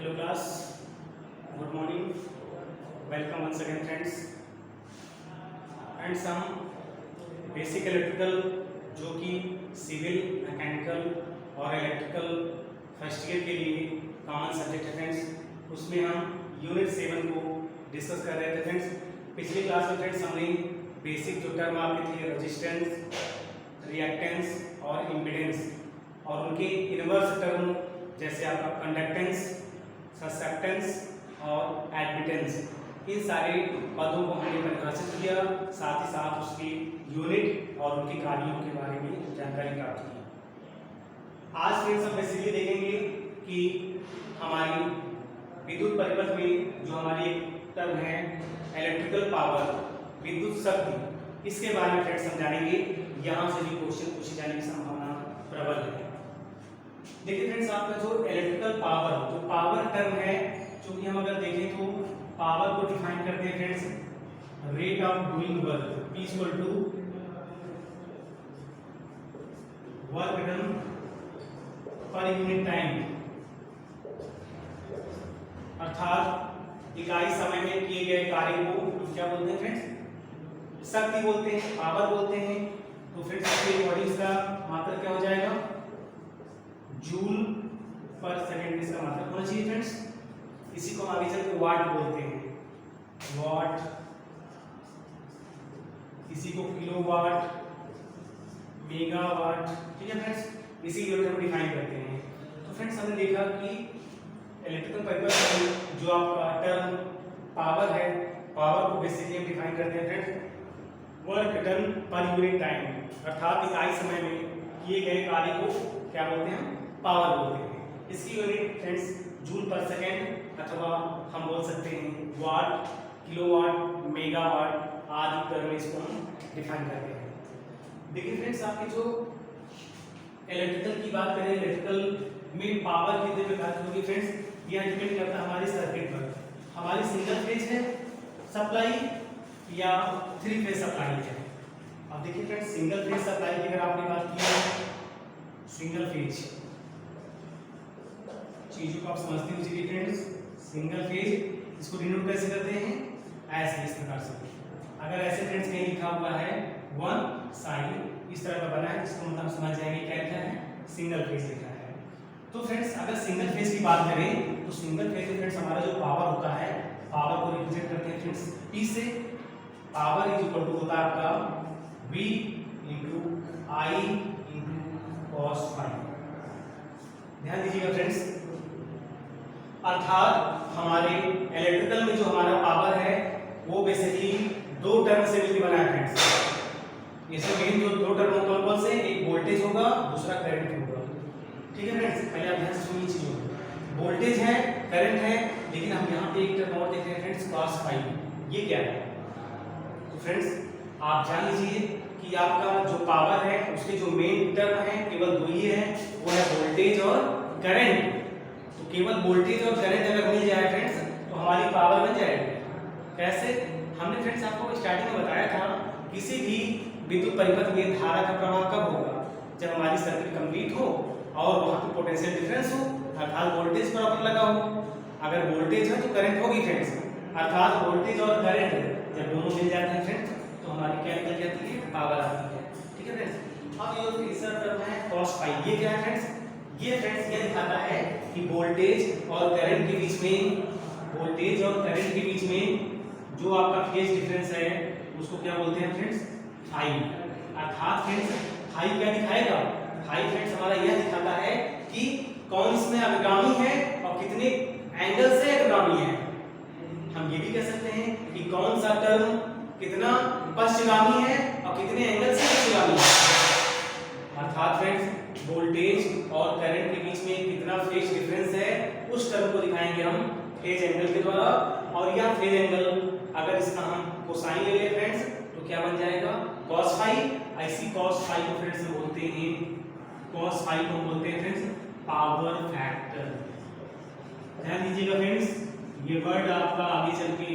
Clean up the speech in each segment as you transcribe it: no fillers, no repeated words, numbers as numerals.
Hello class, good morning. Welcome once again friends. And some basic electrical जो कि civil, mechanical और electrical first year के लिए common subject है friends, उसमें हम यूनिट 7 को डिस्कस कर रहे थे फ्रेंड्स। पिछली क्लास में फ्रेंड्स हमने बेसिक जो टर्म आपके थे रेजिस्टेंस, रिएक्टेंस और इम्पीडेंस और उनके इनवर्स टर्म जैसे आपका कंडक्टेंस, ससेप्टेंस और एडमिटेंस, इन सारे पदों को हमने परिभाषित किया, साथ ही साथ उसकी यूनिट और उनके कार्यों के बारे में जानकारी प्राप्त की। आज फ्रेंड्स हम बेसिकली देखेंगे कि हमारी विद्युत परिपथ में जो हमारी एक टर्म है इलेक्ट्रिकल पावर, विद्युत शक्ति, इसके बारे में फ्रेंड्स हम जानेंगे। यहाँ से भी क्वेश्चन पूछे जाने की संभावना प्रबल है। देखिए फ्रेंड्स, आपका जो इलेक्ट्रिकल पावर, जो पावर टर्म है, चूंकि हम अगर देखें तो पावर को डिफाइन करते हैं friends rate of doing work, P equal to work done per unit time, अर्थात इकाई समय में किए गए कार्य को हम क्या बोलते हैं फ्रेंड्स? शक्ति बोलते हैं, पावर बोलते हैं। तो फ्रेंड्स इसके अकॉर्डिंग इसका मात्रक क्या हो जाएगा? जूल पर सेकेंड इसका मात्रक होना चाहिए फ्रेंड्स। इसी को आगे चल के वाट बोलते हैं, वाट, इसी को किलोवाट, मेगावाट, ठीक है फ्रेंड्स, इसी यूनिट को डिफाइन करते हैं। तो फ्रेंड्स हमने देखा कि इलेक्ट्रिकल परिपथ में जो आपका टर्म पावर है, पावर को बेसिकली हम डिफाइन करते हैं friends work done per unit time, अर्थात इकाई समय में किए गए कार्य को क्या बोलते हैं? पावर बोलते हैं। इसकी यूनिट फ्रेंड्स जूल पर सेकेंड अथवा हम बोल सकते हैं वाट, किलोवाट, मेगावाट आदि टर्म में इसको हम डिफाइन करते हैं। देखिए फ्रेंड्स, आपकी जो इलेक्ट्रिकल की बात करें, इलेक्ट्रिकल में पावर कितने प्रकार की होगी फ्रेंड्स? यह डिपेंड करता है हमारे सर्किट पर, हमारी सिंगल फेज है सप्लाई या 3 फेज सप्लाई है। अब देखिए फ्रेंड्स, सिंगल फेज सप्लाई की अगर आपने बात की है, सिंगल फेज चीजों को आप समझते हो जी फ्रेंड्स, सिंगल फेज इसको डिनोट कैसे करते हैं? ऐसे, इस प्रकार से। अगर ऐसे फ्रेंड्स कहीं लिखा हुआ है 1 साइन इस तरह का बना है, इसको मतलब समझ जाएंगे क्या लिखा है? सिंगल फेज लिखा है। तो फ्रेंड्स अगर सिंगल फेज की बात करें तो सिंगल फेज में फ्रेंड्स हमारा जो पावर होता है, पावर को रिप्रेजेंट करते हैं फ्रेंड्स P से। पावर इज इक्वल टू होता है आपका V into I into cos phi. ध्यान दीजिएगा फ्रेंड्स, अर्थात हमारे इलेक्ट्रिकल में जो हमारा पावर है वो बेसिकली 2 टर्म से मिलकर बना है फ्रेंड्स। इसमें मेन जो 2 टर्म कौन कौन से? एक वोल्टेज होगा, दूसरा करंट होगा। ठीक है फ्रेंड्स, पहले आप ध्यान से सुनिए चीजों को। वोल्टेज है, करंट है, लेकिन हम यहाँ पे एक टर्म और देख रहे हैं फ्रेंड्स, कॉस फाई। ये क्या है? तो फ्रेंड्स आप जान लीजिए कि आपका जो पावर है उसके जो मेन टर्म है केवल 2 ही है, वो है वोल्टेज और करंट। तो केवल वोल्टेज और करंट अगर मिल जाए फ्रेंड्स तो हमारी पावर बन जाएगी। कैसे? हमने फ्रेंड्स आपको स्टार्टिंग में बताया था किसी भी विद्युत परिपथ में धारा का प्रवाह कब होगा? जब हमारी सर्किट कंप्लीट हो और वहां पे पोटेंशियल डिफरेंस हो, अर्थात वोल्टेज बराबर लगा हो। अगर वोल्टेज है तो करंट होगी फ्रेंड्स, अर्थात वोल्टेज और करंट जब दोनों मिल जाते हैं फ्रेंड्स तो हमारी क्या निकल जाती है? पावर आती है। ठीक है फ्रेंड्स, अब ये तीसरा टर्म है कॉस फाई। ये क्या है फ्रेंड्स? ये फ्रेंड्स ये दिखाता है कि वोल्टेज और करंट के बीच में, वोल्टेज और करंट के बीच में जो आपका फेज डिफरेंस है उसको क्या बोलते हैं फ्रेंड्स? फाई। अर्थात फ्रेंड्स फाई क्या दिखाएगा? फाई फ्रेंड्स हमारा यह दिखाता है कि कौन इसमें अग्रगामी है और कितने एंगल से अग्रगामी है। हम ये भी कह सकते हैं कि कौन सा टर्म कितना पश्चगामी है और कितने एंगल से पश्चगामी है। अर्थात फ्रेंड्स वोल्टेज और करंट के बीच में कितना फेज डिफरेंस है उस टर्म को दिखाएंगे हम फेज एंगल के द्वारा। और यह फेज एंगल अगर इसका हम कोसाइन ले लें फ्रेंड्स तो क्या बन जाएगा? Cos phi. ऐसी कॉस फाई को फ्रेंड्स बोलते हैं, कॉस फाई को बोलते हैं फ्रेंड्स पावर फैक्टर। ध्यान दीजिएगा फ्रेंड्स, ये वर्ड आपका आगे चल के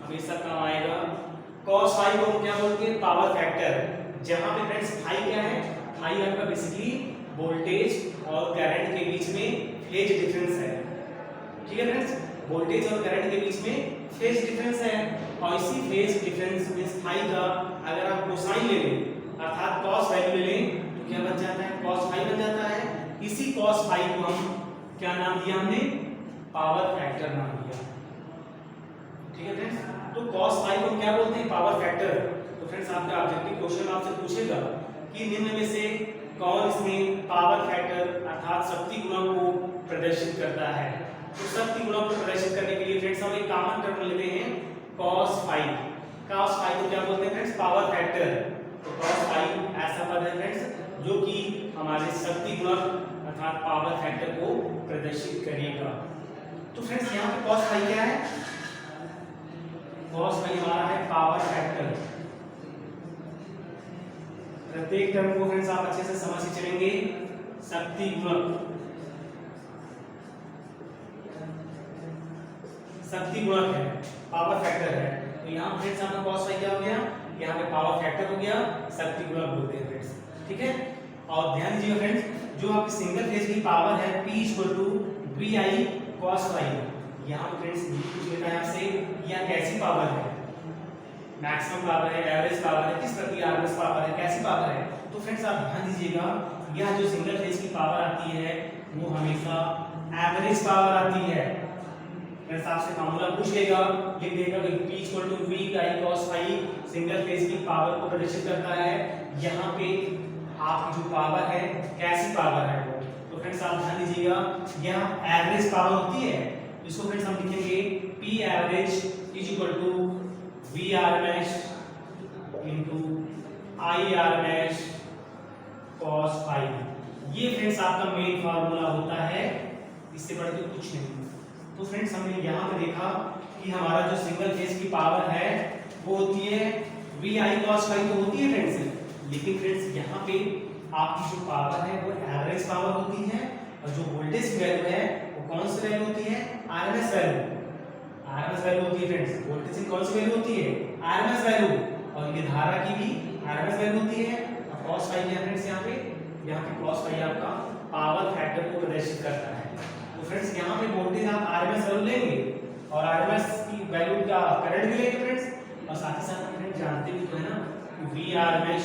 हमेशा काम आएगा। कॉस फाई को हम क्या बोलते हैं? Power factor. जहां पे फ्रेंड्स फाई क्या है? फाई आपका बेसिकली वोल्टेज और करंट के बीच में फेज डिफरेंस है। ठीक है फ्रेंड्स, वोल्टेज और करंट के बीच में फेज डिफरेंस है, और इसी फेज डिफरेंस मींस फाई का अगर आप कोसाइन ले लें अर्थात cos वैल्यू ले लें तो क्या बन जाता है, cos फाई बन जाता है। इसी cos फाई को हम क्या नाम दिया, हमने पावर फैक्टर नाम दिया। ठीक है फ्रेंड्स, तो cos फाई को हम क्या बोलते हैं, पावर फैक्टर। तो फ्रेंड्स आपका ऑब्जेक्टिव क्वेश्चन आपसे पूछेगा कि निम्न में से कौन इसमें पावर फैक्टर अर्थात शक्ति गुणक को प्रदर्शित करता है। तो शक्ति गुणक को प्रदर्शित करने के लिए फ्रेंड्स हम एक कॉमन टर्म लेते हैं cos फाई। cos फाई को क्या बोलते हैं फ्रेंड्स, पावर फैक्टर। तो cos फाई ऐसा पद है फ्रेंड्स जो कि हमारे शक्ति गुणक अर्थात पावर फैक्टर को प्रदर्शित करेगा। तो फ्रेंड्स यहाँ पे cos फाई क्या है, cos फाई हमारा है पावर फैक्टर। प्रत्येक टर्म को फ्रेंड्स आप अच्छे से समझ के चलेंगे। शक्ति गुणक, शक्ति गुणक है, पावर फैक्टर है। तो यहाँ फ्रेंड्स आपका cos फाई क्या हो गया, यहाँ पे पावर फैक्टर हो गया, शक्ति गुणक बोलते हैं फ्रेंड्स। ठीक है, और ध्यान दीजिए फ्रेंड्स, जो आपकी सिंगल फेज की पावर है P = VI cos फाई, यहाँ फ्रेंड्स पूछ लेता है आपसे यह कैसी पावर है, मैक्सिमम पावर है, एवरेज पावर है, किस प्रकार की आरएमएस पावर है, कैसी पावर है। तो फ्रेंड्स आप ध्यान दीजिएगा, यह जो सिंगल फेज की पावर आती है वो हमेशा एवरेज पावर आती है। फ्रेंड्स आपसे फार्मूला पूछ लेगा, लिख देगा कि P = VI cos phi single phase की पावर को प्रदर्शित करता है। यहाँ पे आपकी जो पावर है कैसी पावर है वो। तो फ्रेंड्स आप ध्यान दीजिएगा, यह एवरेज पावर होती है। इसको फ्रेंड्स हम लिखेंगे P average = V RMS × I RMS cos phi. ये फ्रेंड्स आपका मेन फार्मूला होता है, इससे बढ़ के कुछ नहीं। तो फ्रेंड्स हमने यहाँ पे देखा कि हमारा जो सिंगल फेज की पावर है वो होती है VI cos फाई तो होती है फ्रेंड्स, लेकिन फ्रेंड्स यहाँ पे आपकी जो पावर है वो एवरेज पावर होती है, और जो वोल्टेज की वैल्यू है वो कौन सी वैल्यू होती है, आरएमएस वैल्यू। आरएमएस वैल्यू होती है फ्रेंड्स, वोल्टेज की कौन सी वैल्यू होती है, आरएमएस वैल्यू, और ये धारा की भी आरएमएस वैल्यू होती है। और cos फाई है फ्रेंड्स यहाँ पे cos फाई आपका पावर फैक्टर को प्रदर्शित करता है। तो फ्रेंड्स यहाँ पे वोल्टेज आप आरएमएस वैल्यू लेंगे और आरएमएस की वैल्यू का करंट भी लेंगे फ्रेंड्स, और साथ ही साथ फ्रेंड्स जानते भी तो है ना कि V RMS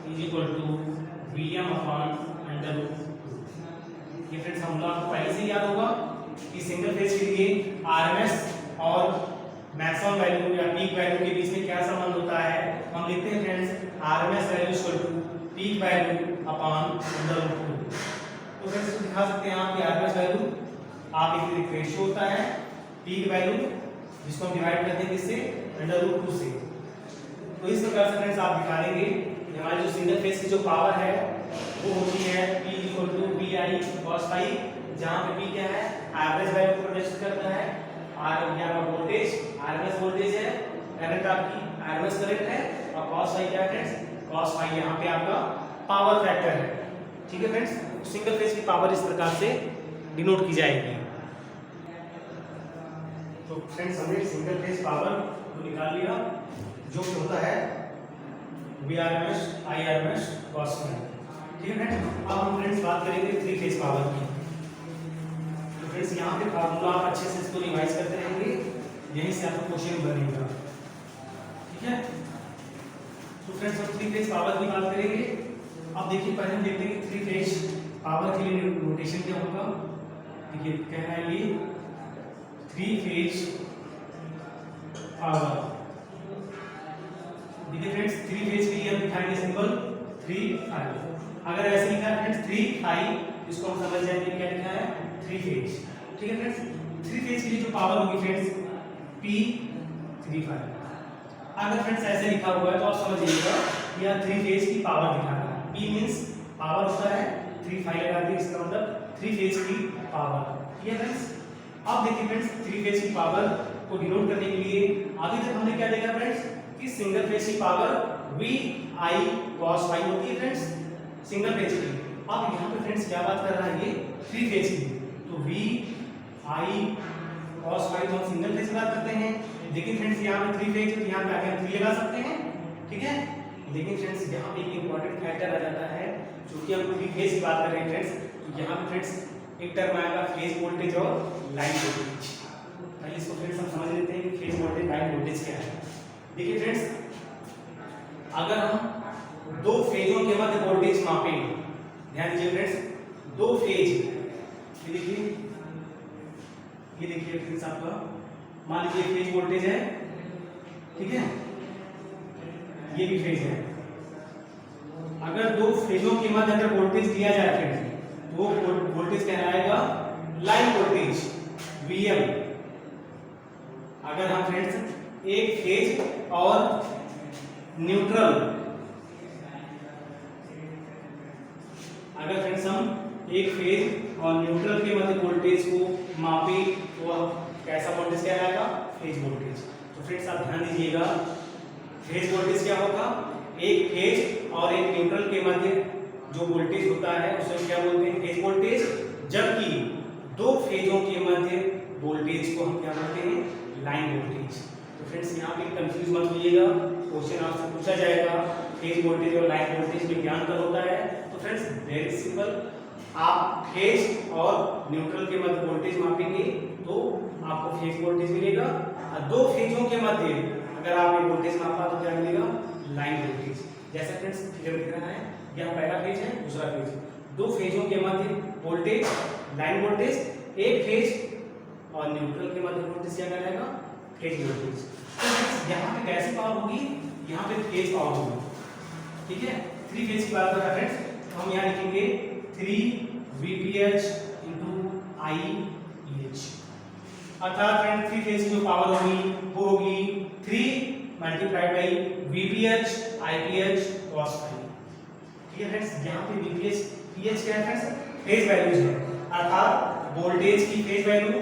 = Vm/√2। ये फ्रेंड्स हम लोग आपको पहले से याद होगा कि सिंगल फेज के लिए आरएमएस और मैक्सिमम वैल्यू या पीक वैल्यू के बीच में क्या संबंध होता है, हम लिखते हैं फ्रेंड्स आरएमएस वैल्यू = पीक वैल्यू/√2। तो फ्रेंड्स दिखा सकते हैं आप कि आरएमएस वैल्यू आप एक रेशियो होता है पीक वैल्यू जिसको हम डिवाइड करते हैं किससे, √2 से। तो इस प्रकार से फ्रेंड्स आप दिखा देंगे कि हमारी जो सिंगल फेज की जो पावर है वो होती है P = VI cos फाई, जहां पे P क्या है, एवरेज वैल्यू को प्रदर्शित करता है, R यहाँ का वोल्टेज आरएमएस वोल्टेज है, करंट आपकी आरएमएस करंट है, और cos फाई क्या है फ्रेंड्स, cos फाई यहाँ पे आपका पावर फैक्टर है। ठीक है फ्रेंड्स, सिंगल फेज की पावर इस प्रकार से डिनोट की जाएगी। तो फ्रेंड्स हमने सिंगल फेज पावर को निकाल लिया जो कि होता है VRMS IRMS cos फाई। ठीक है फ्रेंड्स, अब हम फ्रेंड्स बात करेंगे थ्री फेज पावर की। तो फ्रेंड्स यहाँ पे फार्मूला आप अच्छे से इसको रिवाइज करते रहेंगे, यहीं से आपका क्वेश्चन बनेगा। ठीक है, तो फ्रेंड्स हम थ्री फेज पावर की बात करेंगे। अब देखिए पहले हम देखते हैं कि थ्री फेज पावर के लिए नोटेशन क्या होगा। देखिए कहना है ये थ्री फेज पावर। देखिए फ्रेंड्स थ्री फेज के लिए हम दिखाएंगे सिंबल 3 अगर ऐसे लिखा है फ्रेंड्स 3 इसको हम समझ जाएंगे क्या लिखा है, थ्री फेज। ठीक है फ्रेंड्स, थ्री फेज के लिए जो पावर होगी फ्रेंड्स P35। अगर फ्रेंड्स ऐसे लिखा हुआ है तो आप समझिएगा यह थ्री फेज की पावर दिखा रहा है। P मींस पावर होता है, 35 लगा दिए, इसका मतलब थ्री फेज की पावर। ठीक है फ्रेंड्स, अब देखिए फ्रेंड्स थ्री फेज की पावर को डिनोट करने के लिए अभी तक हमने क्या देखा फ्रेंड्स कि सिंगल फेज की पावर VI cos फाई होती है फ्रेंड्स सिंगल फेज की। अब यहाँ पे फ्रेंड्स क्या बात कर रहा है, ये थ्री फेज की, तो VI cos फाई तो हम सिंगल फेज की बात करते हैं, लेकिन फ्रेंड्स यहाँ पे थ्री फेज, यहाँ पे आगे हम 3 लगा सकते हैं। ठीक है, लेकिन फ्रेंड्स यहाँ पे एक इंपॉर्टेंट फैक्टर आ जाता है, जो कि हम थ्री फेज की बात कर रहे हैं फ्रेंड्स, तो यहाँ पे फ्रेंड्स एक टर्म आएगा फेज वोल्टेज और लाइन वोल्टेज। पहले इसको फ्रेंड्स हम समझ लेते हैं कि फेज वोल्टेज लाइन वोल्टेज क्या है। देखिए फ्रेंड्स, अगर हम दो फेजों के मध्य वोल्टेज मापेंगे, ध्यान दीजिए फ्रेंड्स, दो फेज, ये देखिए फ्रेंड्स, आपका मान लीजिए फेज वोल्टेज है, ठीक है, ये भी फेज है। अगर दो फेजों के मध्य अगर वोल्टेज दिया जाए फ्रेंड्स, तो वो वोल्टेज कहलाएगा लाइन वोल्टेज Vm। अगर हम फ्रेंड्स एक फेज और न्यूट्रल, अगर फ्रेंड्स हम एक फेज और न्यूट्रल के मध्य वोल्टेज को मापे तो वह कैसा वोल्टेज कहलाएगा? Phase voltage. तो फ्रेंड्स आप ध्यान दीजिएगा, फेज वोल्टेज क्या होगा? एक फेज और एक न्यूट्रल के मध्य जो वोल्टेज होता है उसे क्या बोलते हैं? Phase voltage. जबकि दो फेजों के मध्य वोल्टेज को हम क्या बोलते हैं? Line voltage. तो फ्रेंड्स यहाँ पे कंफ्यूज मत होइएगा, क्वेश्चन आपसे पूछा जाएगा फेज वोल्टेज और लाइन वोल्टेज में क्या अंतर होता है। तो फ्रेंड्स वेरी सिंपल, आप फेज और न्यूट्रल के मध्य वोल्टेज मापेंगे तो आपको फेज वोल्टेज मिलेगा, और दो फेजों के मध्य अगर आपने वोल्टेज मापा तो क्या मिलेगा? Line voltage. जैसा फ्रेंड्स फिगर दिख रहा है, यह पहला फेज है, दूसरा फेज, दो फेजों के मध्य वोल्टेज लाइन वोल्टेज, एक फेज और न्यूट्रल के मध्य वोल्टेज क्या कहलाएगा? Phase voltage. तो यहाँ पे कैसी पावर होगी? यहाँ पे फेज पावर होगी, ठीक है। थ्री फेज की बात कर रहा है फ्रेंड्स, तो हम यहाँ लिखेंगे 3 VPH × IPH, अर्थात फ्रेंड्स थ्री फेज की जो पावर होगी वो होगी 3 × VPH IPH cos phi। ठीक है फ्रेंड्स, यहाँ पे VPH PH क्या है फ्रेंड्स? फेज वैल्यूज है, अर्थात वोल्टेज की फेज वैल्यू,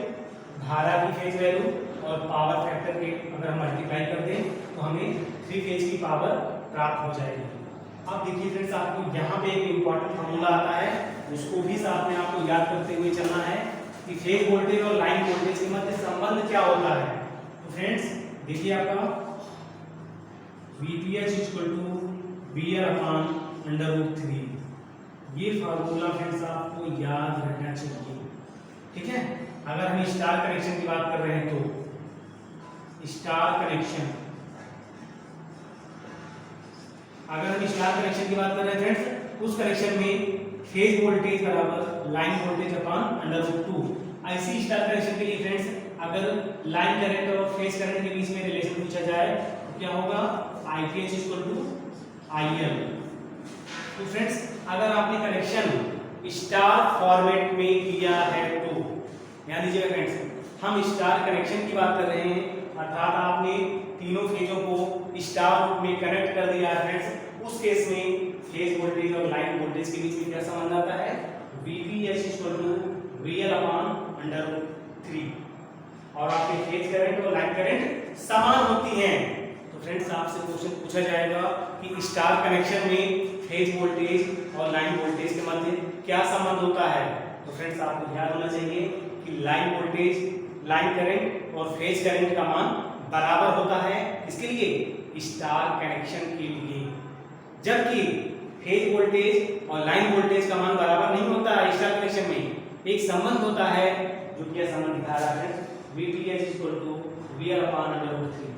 धारा की फेज वैल्यू और पावर फैक्टर के अगर हम मल्टीप्लाई कर दें तो हमें थ्री फेज की पावर प्राप्त हो जाएगी। अब देखिए फ्रेंड्स, आपको यहाँ पे एक इंपॉर्टेंट फॉर्मूला आता है, उसको भी साथ में आपको याद करते हुए चलना है कि फेज वोल्टेज और लाइन वोल्टेज के मध्य संबंध क्या होता है। तो फ्रेंड्स देखिए, आपका VPH = VL/√3, ये फार्मूला फ्रेंड्स आपको याद रहना चाहिए, ठीक है। अगर हम स्टार कनेक्शन की बात कर रहे हैं तो स्टार कनेक्शन, अगर हम स्टार कनेक्शन की बात कर रहे हैं फ्रेंड्स, उस कनेक्शन में फेज वोल्टेज बराबर लाइन वोल्टेज अपॉन √2। ऐसी स्टार कनेक्शन के लिए फ्रेंड्स, अगर लाइन करंट और फेज करंट के बीच में रिलेशन पूछा जाए तो क्या होगा? IPH = IL। तो फ्रेंड्स अगर आपने कनेक्शन स्टार फॉर्मेट में किया है तो ध्यान दीजिएगा फ्रेंड्स, हम स्टार कनेक्शन की बात कर रहे हैं, अर्थात आपने तीनों फेजों को स्टार रूप में कनेक्ट कर दिया है फ्रेंड्स। उस केस में फेज वोल्टेज और लाइन वोल्टेज के बीच में क्या संबंध आता है? VPH = VL/√3, और आपके फेज करंट और लाइन करंट समान होती हैं। तो फ्रेंड्स आपसे क्वेश्चन पूछा जाएगा कि स्टार कनेक्शन में फेज वोल्टेज और लाइन वोल्टेज के मध्य क्या संबंध होता है। तो फ्रेंड्स आपको याद होना चाहिए कि लाइन वोल्टेज, लाइन करंट और फेज करंट का मान बराबर होता है। इसके लिए स्टार कनेक्शन के लिए, जबकि फेज वोल्टेज और लाइन वोल्टेज का मान बराबर नहीं होता है। स्टार कनेक्शन में एक संबंध होता है, जो क्या संबंध दिखा रहा है? VPH = VL/√3,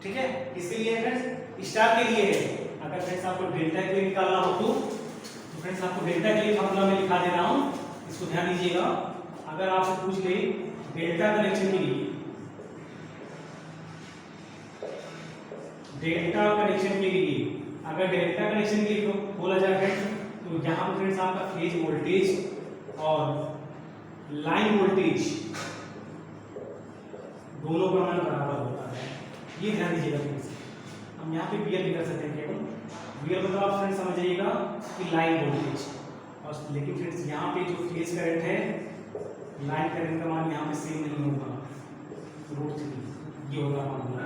ठीक है। इसके लिए फ्रेंड्स स्टार के लिए है। अगर फ्रेंड्स आपको डेल्टा के लिए निकालना हो तो फ्रेंड्स आपको डेल्टा के लिए फॉर्मूला में लिखा दे रहा हूं, इसको ध्यान दीजिएगा। अगर आपसे पूछ ले डेल्टा कनेक्शन के लिए, डेल्टा कनेक्शन के लिए, अगर डेल्टा कनेक्शन के लिए बोला जाए फ्रेंड्स, तो यहाँ पर फ्रेंड्स आपका फेज वोल्टेज और लाइन वोल्टेज दोनों का मान बराबर होता है, ये ध्यान दीजिएगा फ्रेंड्स। हम यहाँ पे VL भी कर सकते हैं केवल, VL मतलब आप फ्रेंड्स समझिएगा कि लाइन वोल्टेज, और लेकिन फ्रेंड्स यहाँ पे जो फेज करंट है, लाइन करंट का मान यहाँ पे सेम नहीं होगा, √3 ये होगा मामला।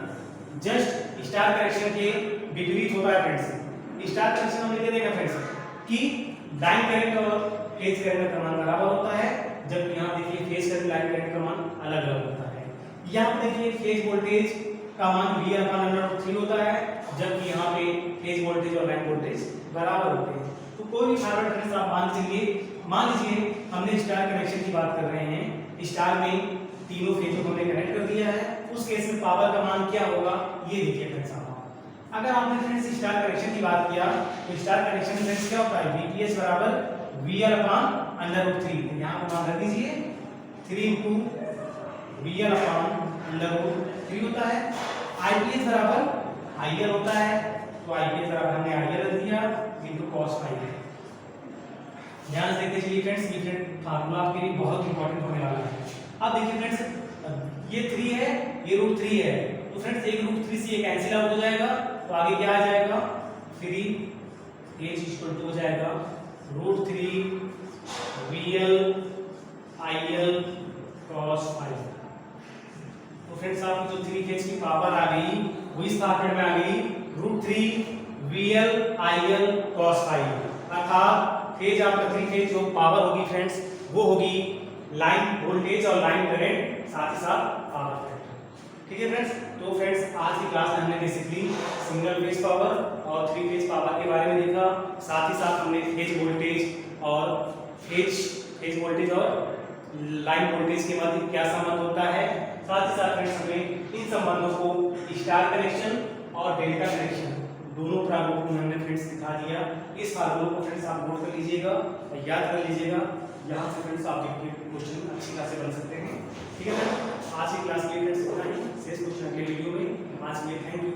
जस्ट स्टार कनेक्शन के विपरीत होता है फ्रेंड्स। स्टार कनेक्शन में क्या देगा फ्रेंड्स कि लाइन करंट और फेज करंट का मान बराबर होता है, जबकि यहाँ देखिए फेज करंट, लाइन करंट का मान अलग अलग होता है। यहाँ पे देखिए फेज वोल्टेज का मान VL/√3 होता है, जबकि यहाँ पे फेज वोल्टेज और लाइन वोल्टेज बराबर होते हैं। तो कोई भी फॉर्मेट फ्रेंड्स आप मान लीजिए, मान लीजिए हमने स्टार कनेक्शन की बात कर रहे हैं, स्टार में तीनों फेजों को हमने कनेक्ट कर दिया है, उस केस में पावर का मान क्या होगा ये देखिए फ्रेंड्स। अगर आपने फ्रेंड्स स्टार कनेक्शन की बात किया तो स्टार कनेक्शन में फ्रेंड्स क्या होता है, VTH बराबर VL/√3, यहाँ पर मान रख दीजिए 3 × VL/√3 होता है। IPH बराबर IL होता है, तो IPH बराबर हमने IL रख दिया × cos phi। ध्यान से देखते चलिए फ्रेंड्स, ये फार्मूला आपके लिए बहुत इंपॉर्टेंट होने वाला है। अब देखिए फ्रेंड्स, ये 3 है, ये √3 है, तो फ्रेंड्स एक √3 से ये कैंसिल आउट हो जाएगा, तो आगे क्या आ जाएगा 3 H = हो जाएगा √3 VL IL cos phi। तो फ्रेंड्स आपकी जो 3 फेज की पावर आ गई वो इस फॉर्मेट में आ गई √3 VL IL cos phi। अर्थात फेज आपका 3 फेज जो पावर होगी फ्रेंड्स वो होगी लाइन वोल्टेज और लाइन करंट, साथ ही साथ पावर फैक्टर। ठीक है फ्रेंड्स, तो फ्रेंड्स आज की क्लास में हमने बेसिकली सिंगल फेज पावर और 3 फेज पावर के बारे में देखा, साथ ही साथ हमने फेज वोल्टेज और फेज वोल्टेज और लाइन वोल्टेज के मध्य क्या संबंध होता है, साथ ही साथ फ्रेंड्स हमने इन संबंधों को स्टार कनेक्शन और डेल्टा कनेक्शन दोनों प्रारूपों में हमने फ्रेंड्स दिखा दिया। इस फार्मूले को फ्रेंड्स आप नोट कर लीजिएगा और याद कर लीजिएगा, यहाँ से फ्रेंड्स आप देखिए क्वेश्चन अच्छी खासे बन सकते हैं। ठीक है फ्रेंड्स, आज की क्लास के लिए फ्रेंड्स इतना ही, शेष क्वेश्चन अगले वीडियो में। आज के लिए थैंक यू।